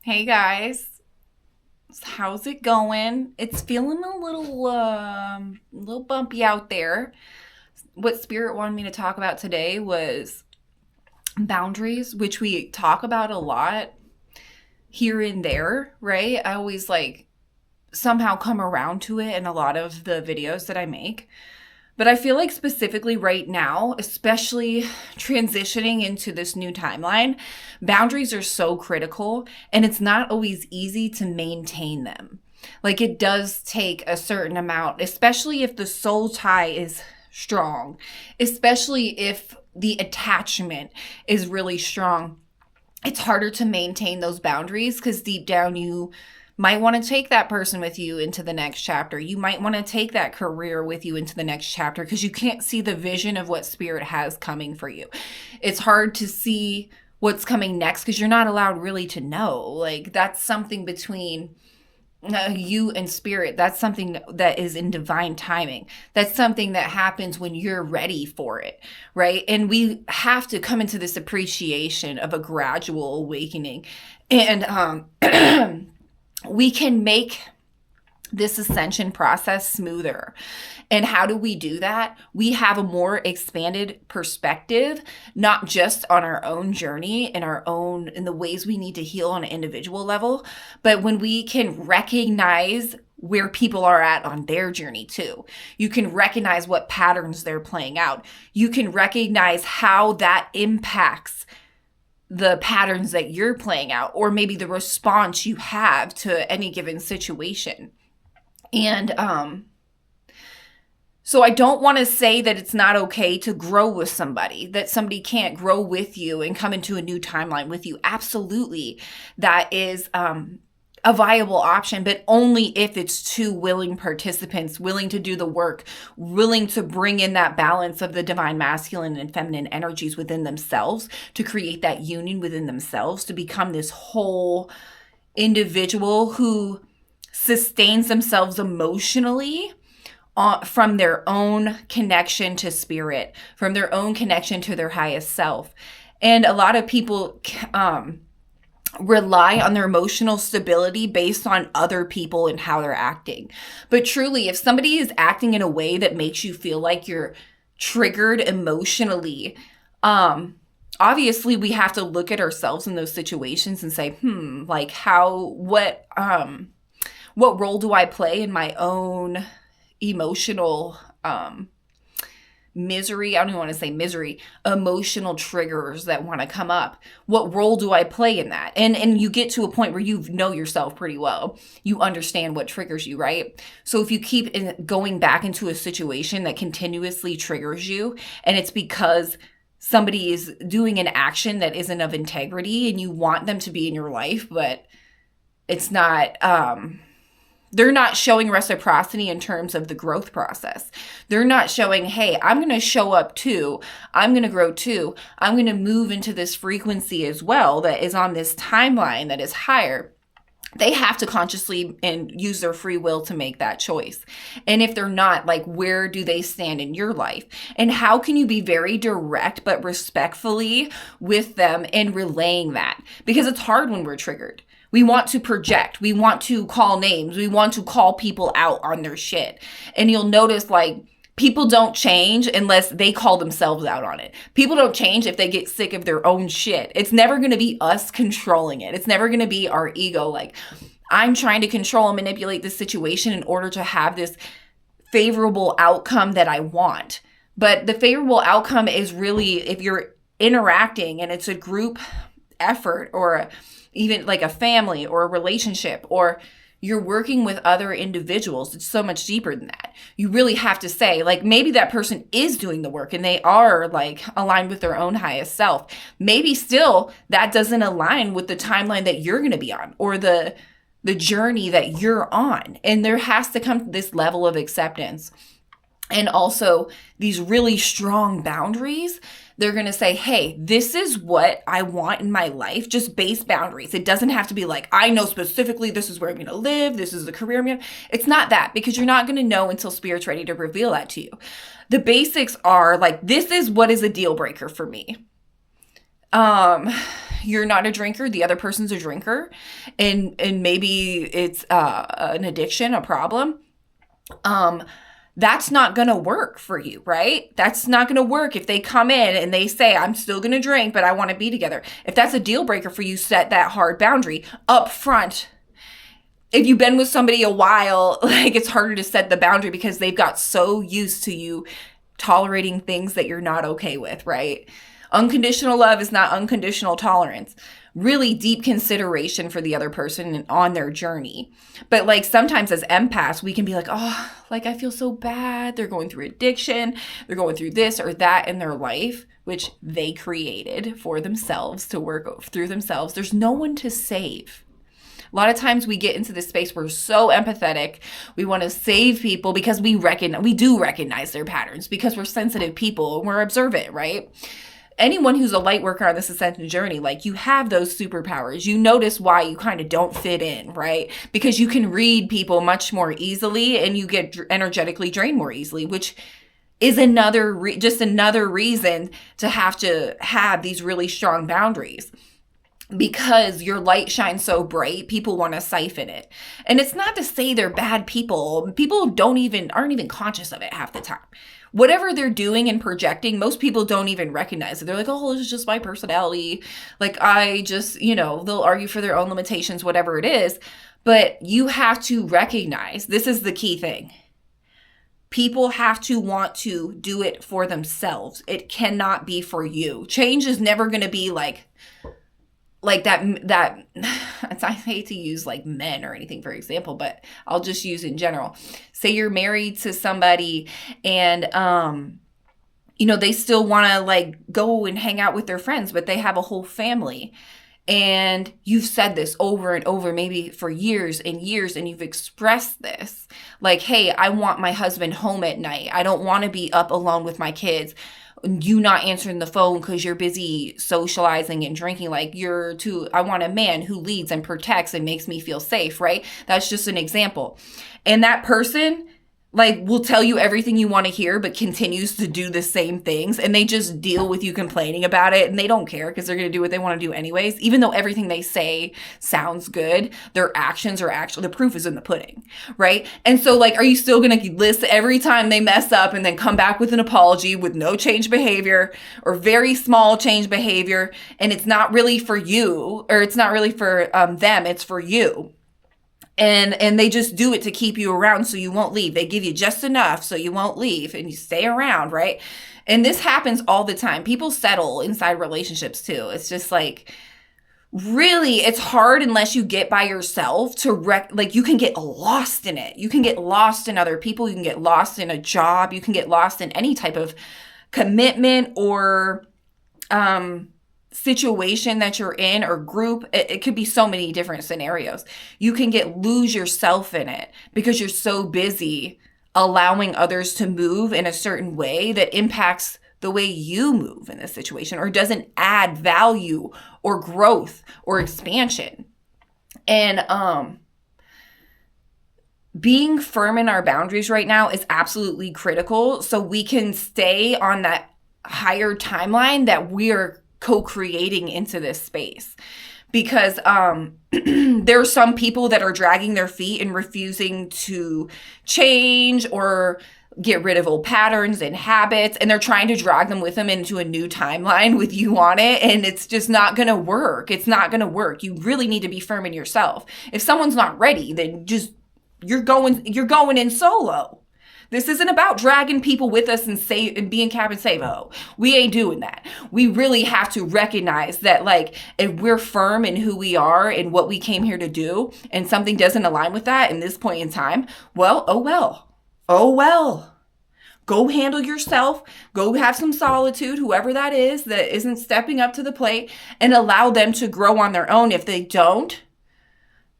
Hey guys, how's it going? It's feeling a little bumpy out there. What Spirit wanted me to talk about today was boundaries, which we talk about a lot here and there, right? I always somehow come around to it in a lot of the videos that I make. But I feel like specifically right now, especially transitioning into this new timeline, boundaries are so critical and it's not always easy to maintain them. Like it does take a certain amount, especially if the soul tie is strong, especially if the attachment is really strong. It's harder to maintain those boundaries because deep down you might want to take that person with you into the next chapter. You might want to take that career with you into the next chapter because you can't see the vision of what spirit has coming for you. It's hard to see what's coming next because you're not allowed really to know. Like that's something between you and spirit. That's something that is in divine timing. That's something that happens when you're ready for it, right? And we have to come into this appreciation of a gradual awakening. And we can make this ascension process smoother. And how do we do that? We have a more expanded perspective, not just on our own journey and in the ways we need to heal on an individual level, but when we can recognize where people are at on their journey too. You can recognize what patterns they're playing out. You can recognize how that impacts the patterns that you're playing out, or maybe the response you have to any given situation. And so I don't want to say that it's not okay to grow with somebody, that somebody can't grow with you and come into a new timeline with you. Absolutely. That is a viable option, but only if it's two willing participants, willing to do the work, willing to bring in that balance of the divine masculine and feminine energies within themselves to create that union within themselves, to become this whole individual who sustains themselves emotionally from their own connection to spirit, from their own connection to their highest self. And a lot of people rely on their emotional stability based on other people and how they're acting. But truly, if somebody is acting in a way that makes you feel like you're triggered emotionally, obviously we have to look at ourselves in those situations and say, like what role do I play in my own emotional misery? I don't even want to say misery, emotional triggers that want to come up. What role do I play in that? And you get to a point where you know yourself pretty well. You understand what triggers you, right? So if you keep going back into a situation that continuously triggers you, and it's because somebody is doing an action that isn't of integrity and you want them to be in your life, but it's not, they're not showing reciprocity in terms of the growth process. They're not showing, hey, I'm going to show up too. I'm going to grow too. I'm going to move into this frequency as well that is on this timeline that is higher. They have to consciously and use their free will to make that choice. And if they're not, like, where do they stand in your life? And how can you be very direct but respectfully with them in relaying that? Because it's hard when we're triggered. We want to project. We want to call names. We want to call people out on their shit. And you'll notice, like, people don't change unless they call themselves out on it. People don't change if they get sick of their own shit. It's never going to be us controlling it. It's never going to be our ego. Like, I'm trying to control and manipulate this situation in order to have this favorable outcome that I want. But the favorable outcome is really if you're interacting and it's a group effort or even like a family or a relationship, or you're working with other individuals. It's so much deeper than that. You really have to say, like, maybe that person is doing the work and they are like aligned with their own highest self. Maybe still that doesn't align with the timeline that you're going to be on or the journey that you're on. And there has to come this level of acceptance. And also these really strong boundaries. They're going to say, hey, this is what I want in my life, just base boundaries. It doesn't have to be like, I know specifically this is where I'm going to live. This is the career I'm going to. It's not that, because you're not going to know until spirit's ready to reveal that to you. The basics are like, this is what is a deal breaker for me. you're not a drinker, the other person's a drinker, and maybe it's an addiction, a problem, that's not going to work for you, right? That's not going to work if they come in and they say, I'm still going to drink, but I want to be together. If that's a deal breaker for you, set that hard boundary up front. If you've been with somebody a while, like, it's harder to set the boundary because they've got so used to you tolerating things that you're not okay with, right? Unconditional love is not unconditional tolerance. Really deep consideration for the other person and on their journey. But like sometimes as empaths, we can be like, oh, like I feel so bad. They're going through addiction. They're going through this or that in their life, which they created for themselves to work through themselves. There's no one to save. A lot of times we get into this space where we're so empathetic. We want to save people because we do recognize their patterns because we're sensitive people and we're observant, right? Anyone who's a light worker on this ascension journey, like, you have those superpowers. You notice why you kind of don't fit in, right? Because you can read people much more easily and you get energetically drained more easily, which is another reason to have these really strong boundaries. Because your light shines so bright, people want to siphon it. And it's not to say they're bad people. People aren't even conscious of it half the time. Whatever they're doing and projecting, most people don't even recognize it. They're like, oh, this is just my personality. Like, I just, they'll argue for their own limitations, whatever it is. But you have to recognize, this is the key thing. People have to want to do it for themselves. It cannot be for you. Change is never going to be like that. I hate to use like men or anything for example, but I'll just use in general. Say you're married to somebody and they still want to like go and hang out with their friends, but they have a whole family. And you've said this over and over, maybe for years and years, and you've expressed this like, hey, I want my husband home at night. I don't want to be up alone with my kids. You not answering the phone because you're busy socializing and drinking. Like, I want a man who leads and protects and makes me feel safe, right? That's just an example. And that person like will tell you everything you want to hear, but continues to do the same things. And they just deal with you complaining about it. And they don't care because they're going to do what they want to do anyways. Even though everything they say sounds good, their actions are actually, the proof is in the pudding, right? And so like, are you still going to list every time they mess up and then come back with an apology with no change behavior or very small change behavior? And it's not really for you, or it's not really for them, it's for you. And they just do it to keep you around so you won't leave. They give you just enough so you won't leave and you stay around, right? And this happens all the time. People settle inside relationships too. It's just like, really, it's hard unless you get by yourself to you can get lost in it. You can get lost in other people. You can get lost in a job. You can get lost in any type of commitment or situation that you're in or group. It could be so many different scenarios. You can lose yourself in it because you're so busy allowing others to move in a certain way that impacts the way you move in this situation or doesn't add value or growth or expansion. And being firm in our boundaries right now is absolutely critical so we can stay on that higher timeline that we're co-creating into this space. Because there are some people that are dragging their feet and refusing to change or get rid of old patterns and habits, and they're trying to drag them with them into a new timeline with you on it, and it's just not going to work. It's not going to work. You really need to be firm in yourself. If someone's not ready, then just you're going in solo. This isn't about dragging people with us and being cap and save. Oh, we ain't doing that. We really have to recognize that, like, if we're firm in who we are and what we came here to do, and something doesn't align with that in this point in time, well, oh well. Go handle yourself. Go have some solitude, whoever that is that isn't stepping up to the plate, and allow them to grow on their own. If they don't,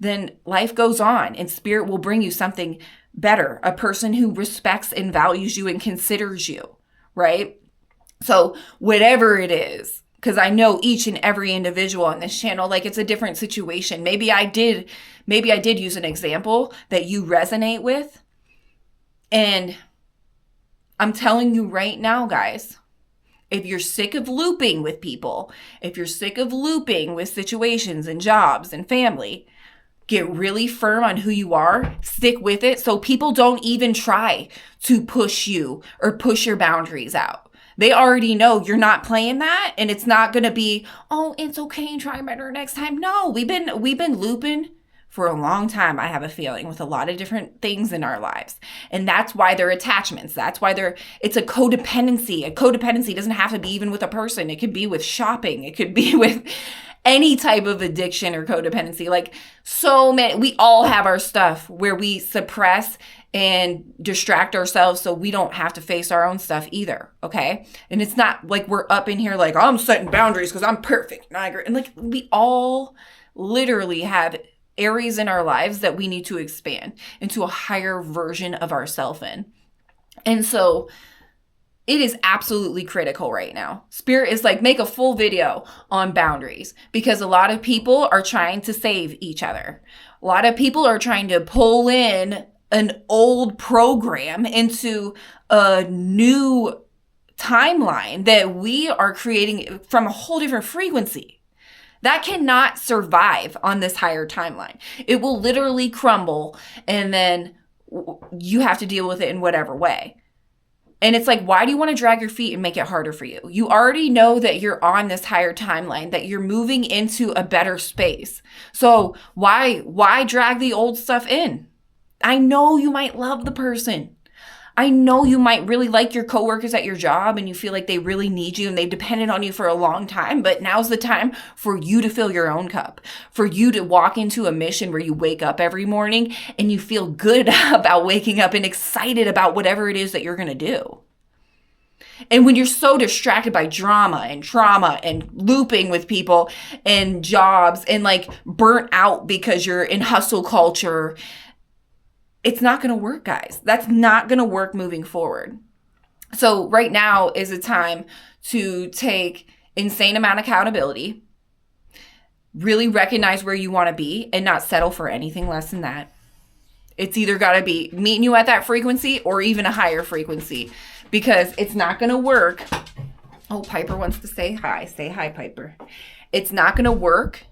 then life goes on and spirit will bring you something better, a person who respects and values you and considers you, right? So whatever it is, because I know each and every individual on this channel, like, it's a different situation. Maybe I did use an example that you resonate with. And I'm telling you right now, guys, If you're sick of looping with people, if you're sick of looping with situations and jobs and family, get really firm on who you are, stick with it so people don't even try to push you or push your boundaries out. They already know you're not playing that, and it's not going to be, oh, it's okay, try better next time. No, we've been looping for a long time, I have a feeling, with a lot of different things in our lives. And that's why they're attachments. That's why it's a codependency. A codependency doesn't have to be even with a person. It could be with shopping. It could be with any type of addiction or codependency. Like, so many, we all have our stuff where we suppress and distract ourselves so we don't have to face our own stuff either, okay? And it's not like we're up in here like, I'm setting boundaries because I'm perfect. And I agree. And like, we all literally have areas in our lives that we need to expand into a higher version of ourselves in. And so it is absolutely critical right now. Spirit is like, make a full video on boundaries, because a lot of people are trying to save each other. A lot of people are trying to pull in an old program into a new timeline that we are creating from a whole different frequency. That cannot survive on this higher timeline. It will literally crumble, and then you have to deal with it in whatever way. And it's like, why do you want to drag your feet and make it harder for you? You already know that you're on this higher timeline, that you're moving into a better space. So why drag the old stuff in? I know you might love the person. I know you might really like your coworkers at your job and you feel like they really need you and they've depended on you for a long time, but now's the time for you to fill your own cup, for you to walk into a mission where you wake up every morning and you feel good about waking up and excited about whatever it is that you're going to do. And when you're so distracted by drama and trauma and looping with people and jobs and like burnt out because you're in hustle culture, it's not going to work, guys. That's not going to work moving forward. So right now is a time to take insane amount of accountability, really recognize where you want to be and not settle for anything less than that. It's either got to be meeting you at that frequency or even a higher frequency, because it's not going to work. Oh, Piper wants to say hi. Say hi, Piper. It's not going to work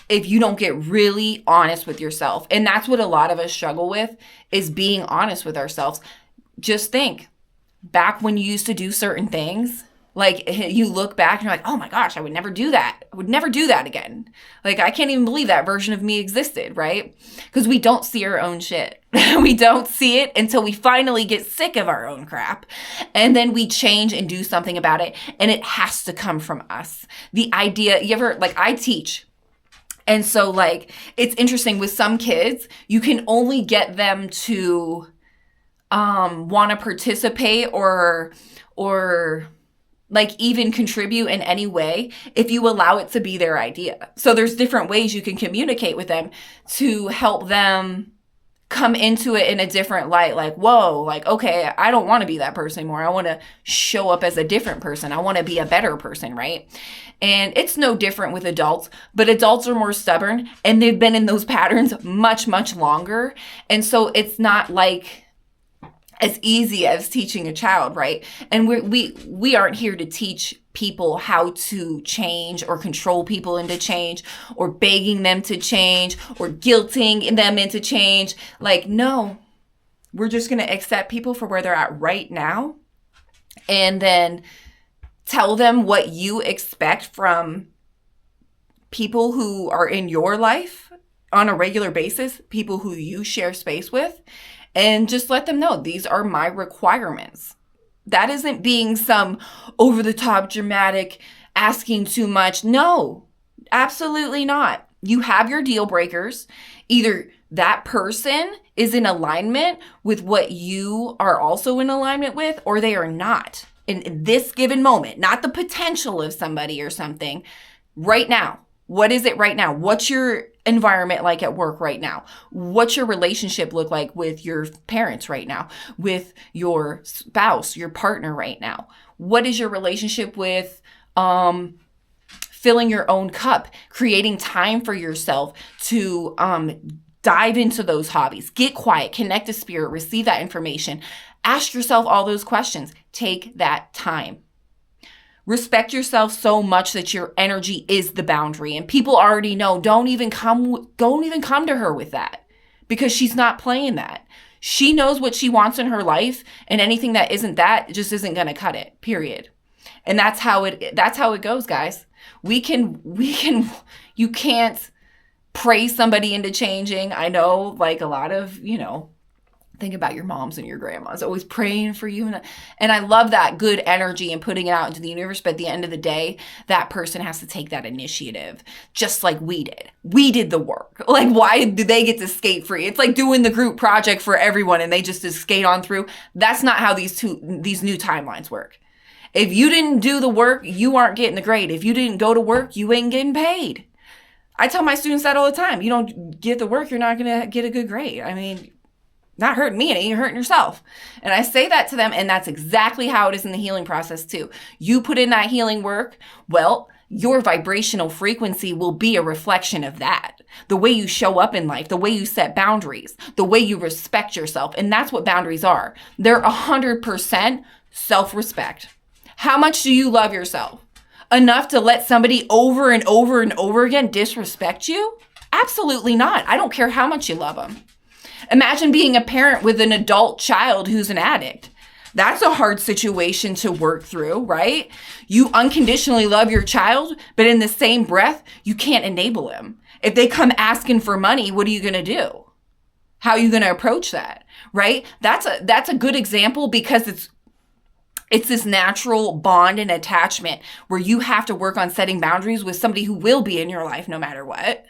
if you don't get really honest with yourself. And that's what a lot of us struggle with, is being honest with ourselves. Just think back when you used to do certain things, like you look back and you're like, oh my gosh, I would never do that. I would never do that again. Like, I can't even believe that version of me existed, right? Because we don't see our own shit. We don't see it until we finally get sick of our own crap. And then we change and do something about it. And it has to come from us. The idea, I teach. And so like, it's interesting with some kids, you can only get them to want to participate or like even contribute in any way if you allow it to be their idea. So there's different ways you can communicate with them to help them come into it in a different light. Like, whoa, like, okay, I don't want to be that person anymore. I want to show up as a different person. I want to be a better person, right? And it's no different with adults, but adults are more stubborn and they've been in those patterns much, much longer. And so it's not like as easy as teaching a child, right? And we aren't here to teach people how to change or control people into change or begging them to change or guilting them into change. Like, no, we're just going to accept people for where they're at right now and then tell them what you expect from people who are in your life on a regular basis, people who you share space with. And just let them know, these are my requirements. That isn't being some over-the-top dramatic, asking too much. No, absolutely not. You have your deal breakers. Either that person is in alignment with what you are also in alignment with, or they are not in this given moment. Not the potential of somebody or something. Right now. What is it right now? What's your environment like at work right now? What's your relationship look like with your parents right now? With your spouse, your partner right now? What is your relationship with filling your own cup, creating time for yourself to dive into those hobbies, get quiet, connect to spirit, receive that information. Ask yourself all those questions. Take that time. Respect yourself so much that your energy is the boundary. And people already know, don't even come to her with that, because she's not playing that. She knows what she wants in her life, and anything that isn't that just isn't going to cut it, period. And that's how it goes, guys. You can't pray somebody into changing. I know, like, a lot of, think about your moms and your grandmas always praying for you. And I love that good energy and putting it out into the universe. But at the end of the day, that person has to take that initiative, just like we did. We did the work. Like, why do they get to skate free? It's like doing the group project for everyone and they just skate on through. That's not how these new timelines work. If you didn't do the work, you aren't getting the grade. If you didn't go to work, you ain't getting paid. I tell my students that all the time. You don't get the work, you're not going to get a good grade. I mean, not hurting me, you're hurting yourself. And I say that to them, and that's exactly how it is in the healing process too. You put in that healing work, well, your vibrational frequency will be a reflection of that. The way you show up in life, the way you set boundaries, the way you respect yourself. And that's what boundaries are. They're 100% self-respect. How much do you love yourself? Enough to let somebody over and over and over again disrespect you? Absolutely not. I don't care how much you love them. Imagine being a parent with an adult child who's an addict. That's a hard situation to work through, right? You unconditionally love your child, but in the same breath, you can't enable him. If they come asking for money, what are you going to do? How are you going to approach that, right? That's a good example, because it's this natural bond and attachment where you have to work on setting boundaries with somebody who will be in your life no matter what,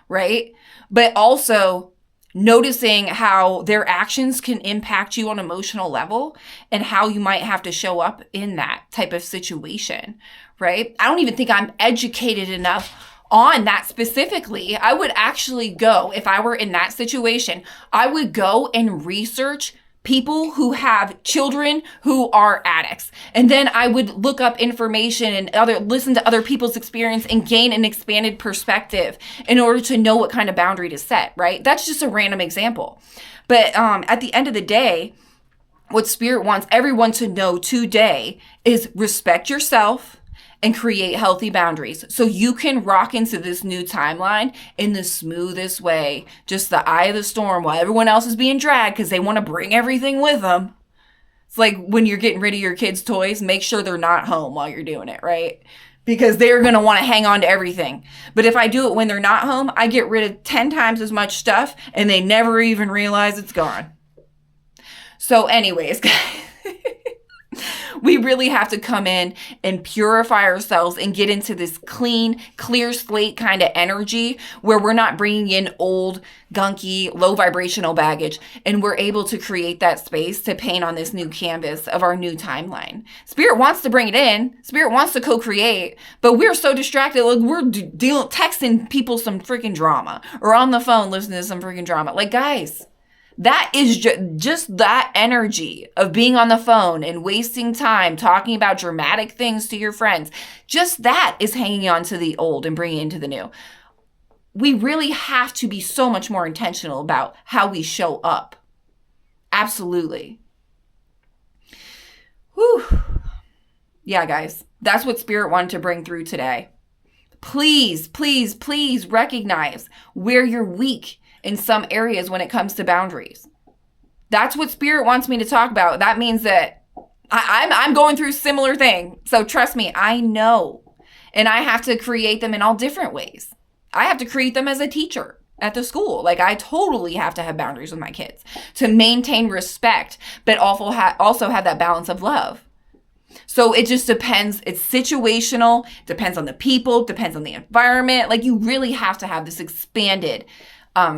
right? But also noticing how their actions can impact you on an emotional level and how you might have to show up in that type of situation, right? I don't even think I'm educated enough on that specifically. I would actually go, if I were in that situation, I would go and research people who have children who are addicts. And then I would look up information and listen to other people's experience and gain an expanded perspective in order to know what kind of boundary to set, right? That's just a random example. But at the end of the day, what Spirit wants everyone to know today is respect yourself and create healthy boundaries so you can rock into this new timeline in the smoothest way, just the eye of the storm, while everyone else is being dragged because they want to bring everything with them. It's like when you're getting rid of your kids' toys, make sure they're not home while you're doing it, right? Because they're going to want to hang on to everything. But if I do it when they're not home, I get rid of 10 times as much stuff and they never even realize it's gone. So anyways, guys, we really have to come in and purify ourselves and get into this clean, clear slate kind of energy where we're not bringing in old, gunky, low vibrational baggage, and we're able to create that space to paint on this new canvas of our new timeline. Spirit wants to bring it in. Spirit wants to co-create, but we're so distracted. Like, we're texting people some freaking drama or on the phone listening to some freaking drama. Like, guys, that is just that energy of being on the phone and wasting time talking about dramatic things to your friends. Just that is hanging on to the old and bringing it into the new. We really have to be so much more intentional about how we show up. Absolutely. Whew. Yeah, guys, that's what Spirit wanted to bring through today. Please, please, please recognize where you're weak in some areas when it comes to boundaries. That's what Spirit wants me to talk about. That means that I'm going through similar thing. So trust me, I know. And I have to create them in all different ways. I have to create them as a teacher at the school. Like, I totally have to have boundaries with my kids to maintain respect, but also have that balance of love. So it just depends. It's situational, depends on the people, depends on the environment. Like, you really have to have this expanded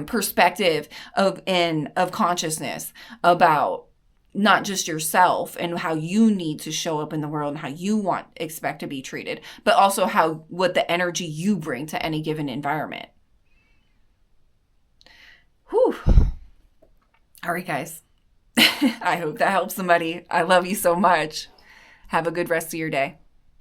perspective of consciousness about not just yourself and how you need to show up in the world and how you expect to be treated, but also what the energy you bring to any given environment. Whew. All right, guys. I hope that helps somebody. I love you so much. Have a good rest of your day.